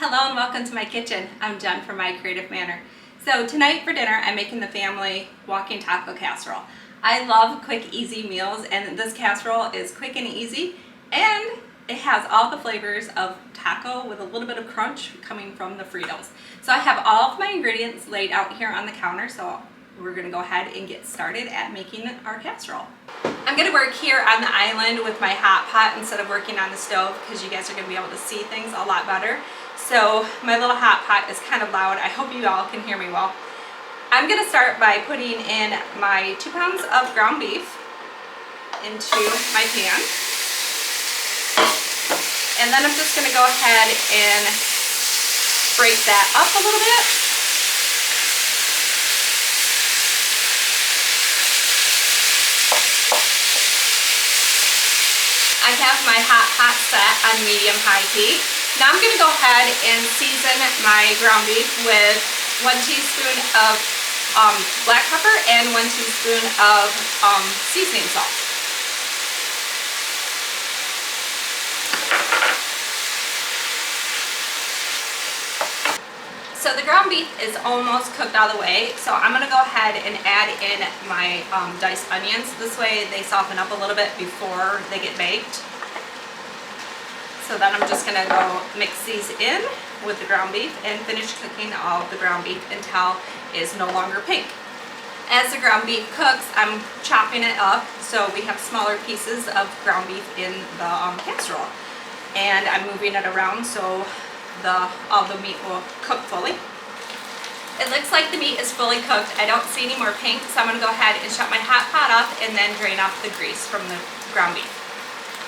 Hello and welcome to my kitchen. I'm Jen from Mycreativemanner. So tonight for dinner I'm making the family walking taco casserole. I love quick easy meals and this casserole is quick and easy and it has all the flavors of taco with a little bit of crunch coming from the Fritos. So I have all of my ingredients laid out here on the counter, so we're going to go ahead and get started at making our casserole. I'm going to work here on the island with my hot pot instead of working on the stove because you guys are going to be able to see things a lot better. So my little hot pot is kind of loud. I hope you all can hear me well. I'm going to start by putting in my 2 pounds of ground beef into my pan. And then I'm just going to go ahead and break that up a little bit. I have my hot pot set on medium-high heat. Now I'm going to go ahead and season my ground beef with 1 teaspoon of black pepper and 1 teaspoon of seasoning salt. So the ground beef is almost cooked all the way, so I'm going to go ahead and add in my diced onions. This way they soften up a little bit before they get baked. So then I'm just going to go mix these in with the ground beef and finish cooking all of the ground beef until it is no longer pink. As the ground beef cooks, I'm chopping it up so we have smaller pieces of ground beef in the casserole. And I'm moving it around so all the meat will cook fully. It looks like the meat is fully cooked. I don't see any more pink, so I'm going to go ahead and shut my hot pot off and then drain off the grease from the ground beef.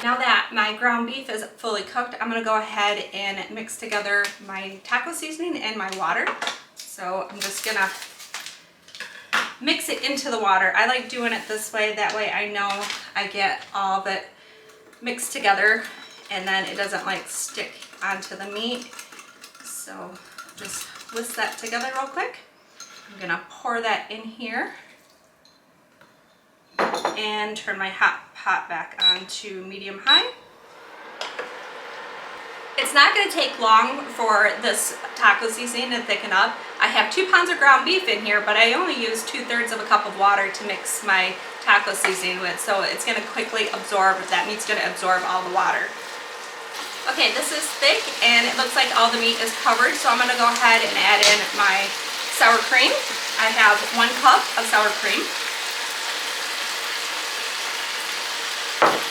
Now that my ground beef is fully cooked, I'm going to go ahead and mix together my taco seasoning and my water. So I'm just going to mix it into the water. I like doing it this way, that way I know I get all of it mixed together and then it doesn't like stick onto the meat. So just whisk that together real quick. I'm going to pour that in here and turn my hot pot back on to medium-high. It's not going to take long for this taco seasoning to thicken up. I have 2 pounds of ground beef in here, but I only use 2/3 of a cup of water to mix my taco seasoning with, so it's going to quickly absorb. That meat's going to absorb all the water. Okay, this is thick and it looks like all the meat is covered, so I'm going to go ahead and add in my sour cream. I have 1 cup of sour cream.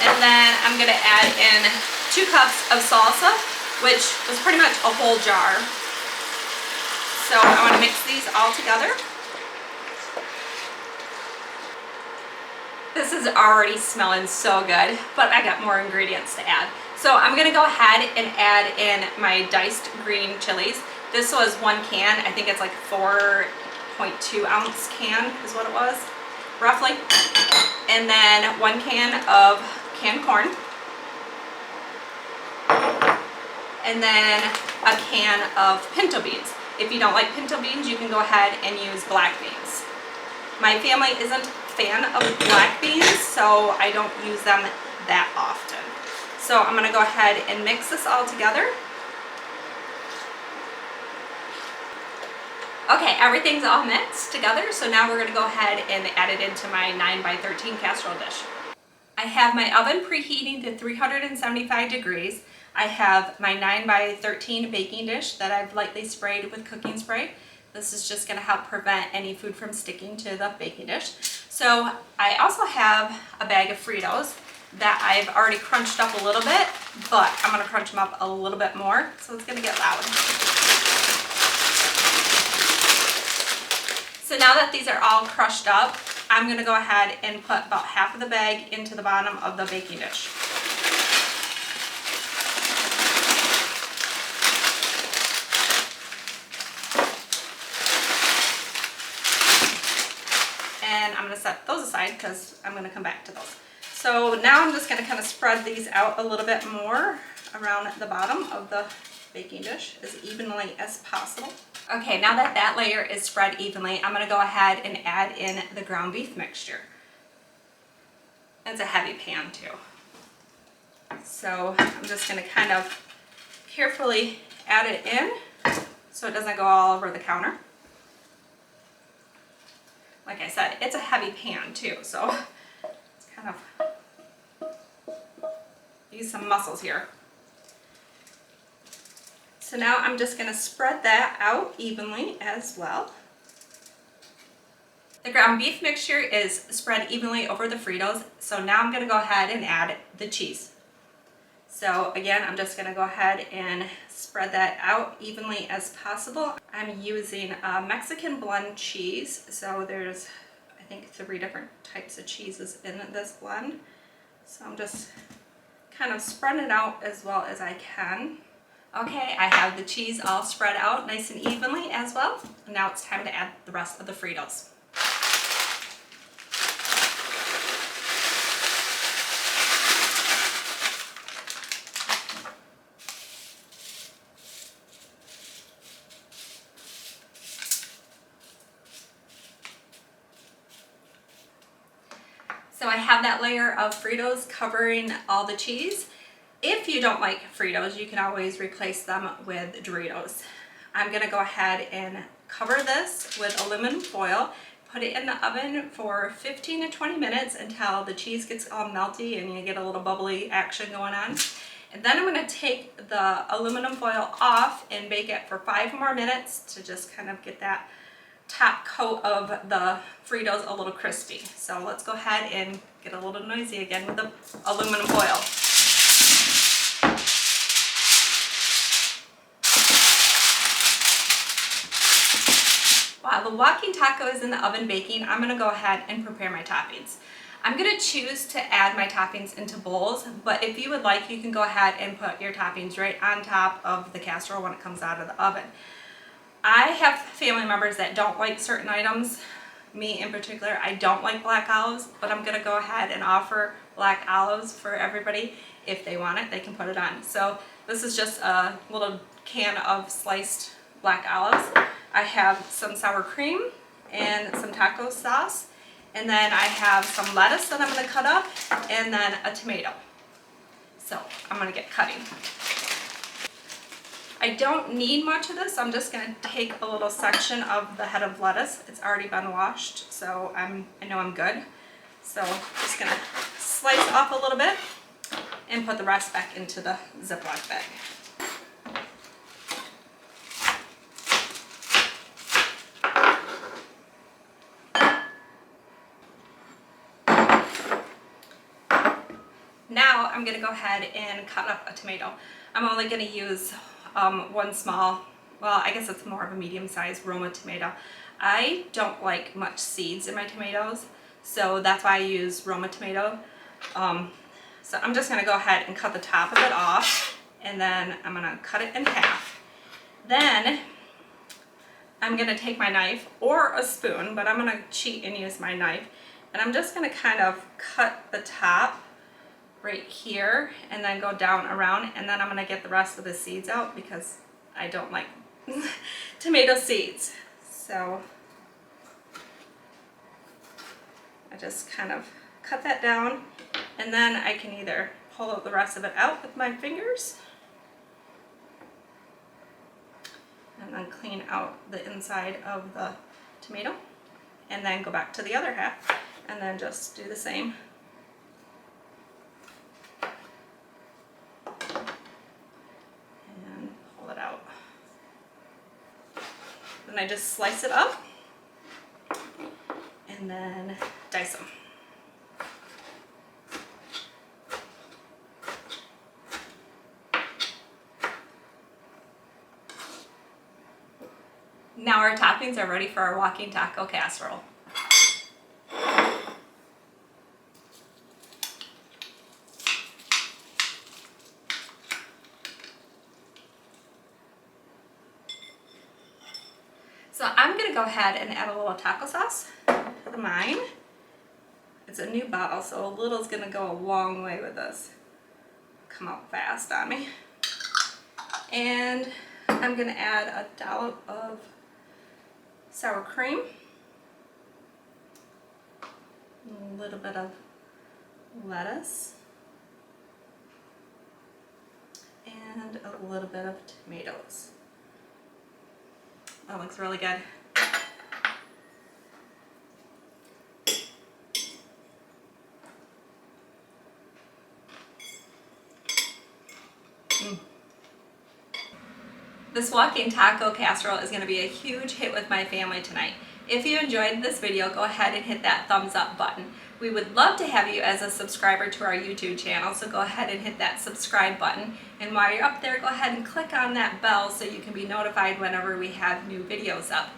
And then I'm going to add in 2 cups of salsa, which was pretty much a whole jar. So I want to mix these all together. This is already smelling so good, but I got more ingredients to add. So I'm going to go ahead and add in my diced green chilies. This was 1 can. I think it's like 4.2 ounce can is what it was, roughly. And then 1 can of canned corn. And then a can of pinto beans. If you don't like pinto beans, you can go ahead and use black beans. My family isn't a fan of black beans, so I don't use them that often. So I'm going to go ahead and mix this all together. Okay, everything's all mixed together, so now we're going to go ahead and add it into my 9x13 casserole dish. I have my oven preheating to 375 degrees. I have my 9x13 baking dish that I've lightly sprayed with cooking spray. This is just going to help prevent any food from sticking to the baking dish. So I also have a bag of Fritos that I've already crunched up a little bit, but I'm going to crunch them up a little bit more, so it's going to get loud. So now that these are all crushed up, I'm going to go ahead and put about half of the bag into the bottom of the baking dish. And I'm going to set those aside because I'm going to come back to those. So now I'm just going to kind of spread these out a little bit more around the bottom of the baking dish as evenly as possible. Okay, now that that layer is spread evenly, I'm going to go ahead and add in the ground beef mixture. It's a heavy pan too. So I'm just going to kind of carefully add it in so it doesn't go all over the counter. Like I said, it's a heavy pan too, so it's kind of use some muscles here. So now I'm just going to spread that out evenly as well. The ground beef mixture is spread evenly over the Fritos, so now I'm going to go ahead and add the cheese. So again, I'm just going to go ahead and spread that out evenly as possible. I'm using Mexican blend cheese, so there's I think 3 different types of cheeses in this blend. So I'm just kind of spreading it out as well as I can. Okay, I have the cheese all spread out nice and evenly as well. Now it's time to add the rest of the Fritos. So I have that layer of Fritos covering all the cheese. If you don't like Fritos, you can always replace them with Doritos. I'm gonna go ahead and cover this with aluminum foil, put it in the oven for 15 to 20 minutes until the cheese gets all melty and you get a little bubbly action going on. And then I'm gonna take the aluminum foil off and bake it for 5 more minutes to just kind of get that top coat of the Fritos a little crispy. So let's go ahead and get a little noisy again with the aluminum foil. While the walking taco is in the oven baking, I'm going to go ahead and prepare my toppings. I'm going to choose to add my toppings into bowls, but if you would like, you can go ahead and put your toppings right on top of the casserole when it comes out of the oven. I have family members that don't like certain items. Me in particular, I don't like black olives, but I'm going to go ahead and offer black olives for everybody. If they want it, they can put it on. So this is just a little can of sliced black olives. I have some sour cream and some taco sauce, and then I have some lettuce that I'm going to cut up, and then a tomato. So I'm going to get cutting. I don't need much of this. I'm just going to take a little section of the head of lettuce. It's already been washed, so I know I'm good. So I'm just going to slice off a little bit and put the rest back into the Ziploc bag. Now I'm going to go ahead and cut up a tomato. I'm only going to use one small, well, I guess it's more of a medium-sized Roma tomato. I don't like much seeds in my tomatoes, so that's why I use Roma tomato. So I'm just going to go ahead and cut the top of it off, and then I'm going to cut it in half. Then I'm going to take my knife or a spoon, but I'm going to cheat and use my knife, and I'm just going to kind of cut the top right here and then go down around, and then I'm going to get the rest of the seeds out because I don't like tomato seeds. So I just kind of cut that down, and then I can either pull the rest of it out with my fingers and then clean out the inside of the tomato, and then go back to the other half and then just do the same. Then I just slice it up and then dice them. Now our toppings are ready for our walking taco casserole. So I'm going to go ahead and add a little taco sauce to mine. It's a new bottle, so a little is going to go a long way with this. Come out fast on me. And I'm going to add a dollop of sour cream, a little bit of lettuce, and a little bit of tomatoes. That looks really good. This walking taco casserole is going to be a huge hit with my family tonight. If you enjoyed this video, go ahead and hit that thumbs up button. We would love to have you as a subscriber to our YouTube channel, so go ahead and hit that subscribe button. And while you're up there, go ahead and click on that bell so you can be notified whenever we have new videos up.